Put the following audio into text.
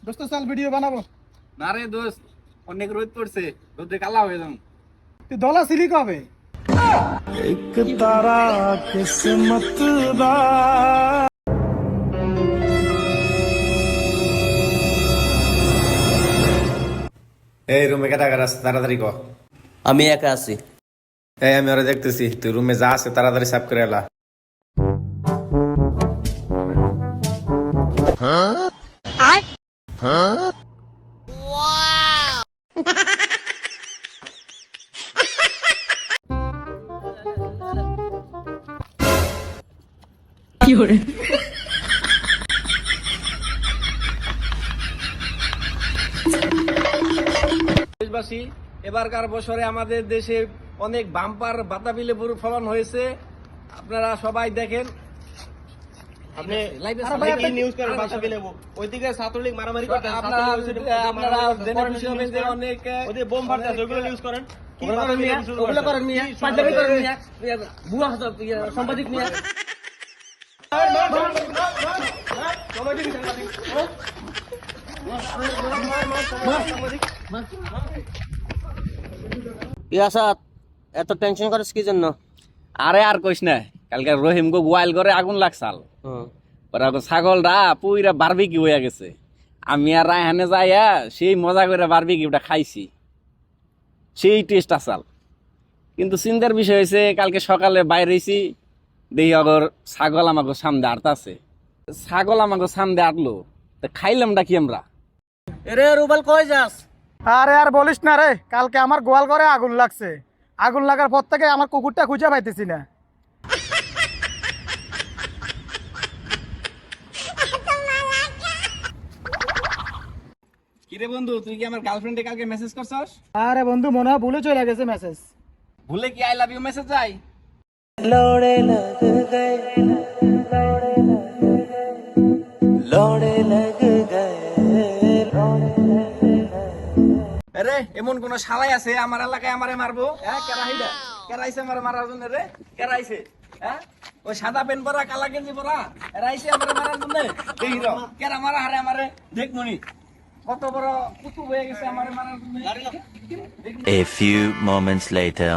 দোস্ত চল ভিডিও বানাবো। না রে দোস্ত, অনেক রোদ পড়ছে, রোদে কালা হয়ে যাম। তুই দলা ছিলি কবে? एक तारा किस्मत दा এই রুমে কেটা আছে তাড়াতাড়ি ক। আমি একা আছি। এই আমি ওরা দেখতেছি, তুই রুমে যা আছে তাড়াতাড়ি সাফ করে এলা। দেশবাসী, এবারকার বছরে আমাদের দেশে অনেক বাম্পার বাতাবি লেবুর ফলন হয়েছে। আপনারা সবাই দেখেন। আপনি নিউজ করেন বাতাবি লেবু, ওইদিকে ছাত্রলীগ মারামারি করতে, আপনারা জেনে খুশি হবেন যে অনেক ওই বোম ফাটছে, ওইগুলো নিউজ করেন। ওগুলো করেন মিয়া, পাঞ্জাবি করেন মিয়া, বুয়া সাংবাদিক মিয়া। ইয়াসাদ, এত টেনশন করিস কি জন্য? আরে আর কইস না, কালকে রহিম গো গোয়াল করে আগুন লাগছাল। ওরা ছাগলটা পুইরা বারবিকি হইয়া গেছে। আমি আর রায়হানে যাইয়া সেই মজা করে বারবিকিউটা খাইছি, সেই টেস্ট আসাল। কিন্তু চিন্তার বিষয় হয়েছে, কালকে সকালে বাইরে হয়েছি, দেখি অগর ছাগল আমাকে সামনে আটতাছে। ছাগল আমাকে সামনে আটলো, তা খাইলামটা কি আমরা? এরে রুবেল, কই যাস? আরে আর বলিস না রে, কালকে আমার গোয়াল ঘরে আগুন লাগছে। আগুন লাগার পর থেকে আমার কুকুরটা খুঁজে পাইতেছি না। কিরে বন্ধু, তুই কি আমার গার্লফ্রেন্ডে কালকে মেসেজ করছস? আরে বন্ধু, মনে হয় ভুলে চলে গেছে মেসেজ। ভুলে কি আই লাভ ইউ মেসেজ যাই? লড়ে লগ গয়ে, লড়ে লগ গয়ে। আরে এমন কোন শালাই আছে আমার এলাকায় আমারে মারবো? হ্যাঁ, কেরাইডা কেরাইছে আমারে মারার জন্য রে? কেরাইছে? হ্যাঁ, ওই সাদা প্যান্ট পরা কালা গেঞ্জি পরা এরাইছে আমারে মারার জন্য। দেখি র কেরা মারা হারে আমারে দেখমনি, কত বড় কুতুব হয়ে গেছে আমারে মারার জন্য। A few moments later.